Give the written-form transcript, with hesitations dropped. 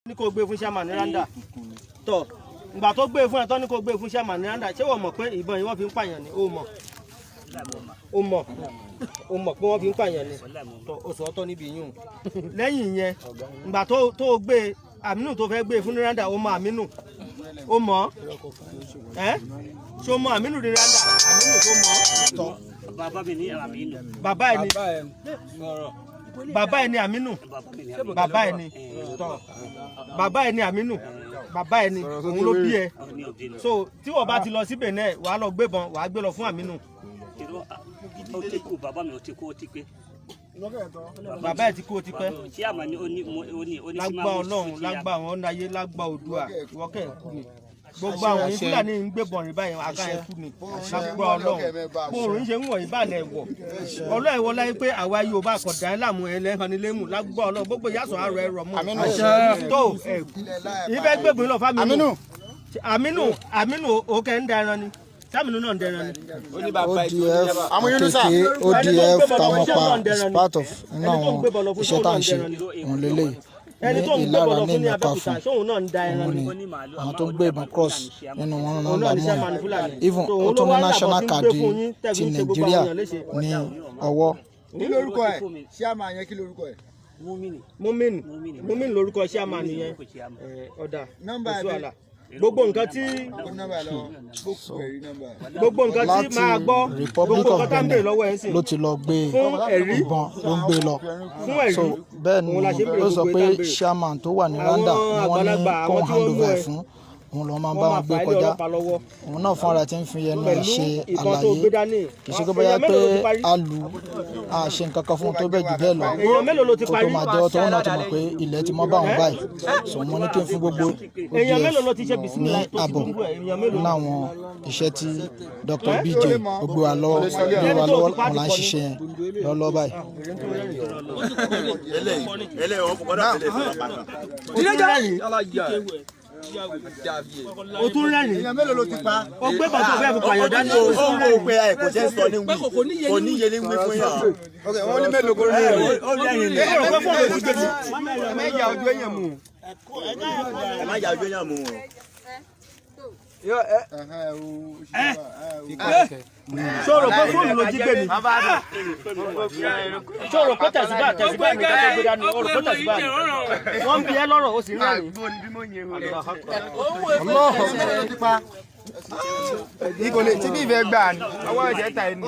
ní kó gbé fún chairman Randa tó ìgbà tó gbé fún ẹ tó ní kó gbé fún chairman Randa ṣé wọ́n mọ̀ pé ìbọn yìí wọ́n fi ń pààyàn ni ó mọ̀ pé wọ́n fi ń pààyàn ni tó o sọ ọ́tọ̀ níbi yìí lẹ́yìn yẹn ìgbà tó gbé Aminu tó fẹ́ gbé fún Randa ó mọ Aminu ó mọ̀ ẹ́ ṣé o mọ Aminu ní Randa Aminu tó mọ̀ bàbá mi ní Aminu bàbá ẹ ní Aminu bàbá ẹ ní tọ bàbá ẹ ní Aminu bàbá ẹ ní òun ló bí ẹ so tí wọ́n bá ti lọ sí Benin wàá lọ gbébọn wàá gbé lọ fún Aminu. ó ti kú bàbá mi ó ti kú ó ti pé. bàbá ẹ ti kú ó ti pẹ́. lágbá Ọlọ́run lágbá àwọn ọ̀nà ayé lágbá Oòduà ìwọ́kẹ́ ẹ̀ kú ni gbogbo àwọn yìí Fúlàní ń gbébọn rìn báyìí àga ẹ̀ kú ni lágbá Ọlọ́run bóòrùn ń ṣe ń wọ̀ ìbàlẹ̀ ẹ̀wọ̀ Ọlọ́run ẹ̀wọ̀ láyé pé àwa Yorùbá kọ̀dá ẹ̀ láàmú ẹ̀ lẹ́hàn ní lẹ́mù lágbá Ọlọ́run gbogbo yàtọ̀ àrò ẹ̀ rọ̀ mọ́ tó ẹ̀ kú ìfẹ́ gbébọn lọ fámìlì Aminu òkè ń da ẹran ni Aminu náà ń da ẹran ni. ODF Tamopa is part of iṣẹ́ tá à ń ṣe òun lélẹ́yìí ẹni tó ń gbé bọ̀lọ̀ fún ní Abẹ́òkúta ṣóun náà ń da ẹran ni. àwọn tó ń gbé ìbọn cross nínú wọn nọ́mbà mọ́ even ó tún ní national card ti Nàìjíríà ní ọwọ́. kí lorúkọ ẹ chairman yẹn kí lorúkọ ẹ. Mumin lorúkọ chairman yẹn ọ̀dà oṣù gbogbo nǹkan tí máa gbọ́ gbogbo nǹkan tá ń bèèrè lọ́wọ́ ẹ̀ ń sìn ló ti lọ gbé ìbọn ló ń gbé lọ fún ẹ̀rí so bẹ́ẹ̀ ni ó sọ pé chairman tó wà ní Randa ni wọ́n ní kó hand over ẹ̀ fún òun ló máa bá wọn gbé kọjá òun náà fún ara tí ń fi ẹnu ẹ̀ ṣe àlàyé kì í ṣe pé bóyá pé a lù á ṣe nǹkan kan fún un tó bẹ́ẹ̀ jù bẹ́ẹ̀ lọ kó tó máa jẹ́wọ́ tó wọn náà ti mọ̀ pé ilẹ̀ ti mọ́ bá wọn báyìí so mo ní kí n fún gbogbo ODF ní àbọ̀ nínú àwọn iṣẹ́ tí Dr. BJ gbogbo wa lọ́wọ́ wọn là ń ṣiṣẹ́ yẹn lọ́wọ́ báyìí. o tún rẹ́rìn èèyàn mélòó ló ti pa. o gbé bàtà fẹ́ẹ́ fi pààyàn dání o tún rẹ́rìn. pé ẹ kò jẹ́ sọ ní wí kò níye ní wí fún yàn. ok wọ́n ní mélòó kó rẹ́rìn. ó rẹ́rìn ní. ẹ má fọ́ọ̀mù ojú gbèsè ẹ má ya ojú èèyàn mú. ẹ má ya ojú èèyàn mú. sọ̀rọ̀ pé fóònù ló jí gbé ni sọ̀rọ̀ pé tẹ̀síbà ní kátó gbé dání ọ̀rọ̀ pé tẹ̀síbà ní wọ́n ń bi ẹ́ lọ́rọ̀ ó sì ń rẹ́rìn. ìkòlè tí bí ìfẹ́ gbà ní ọwọ́ ẹ̀jẹ̀ ta ẹni.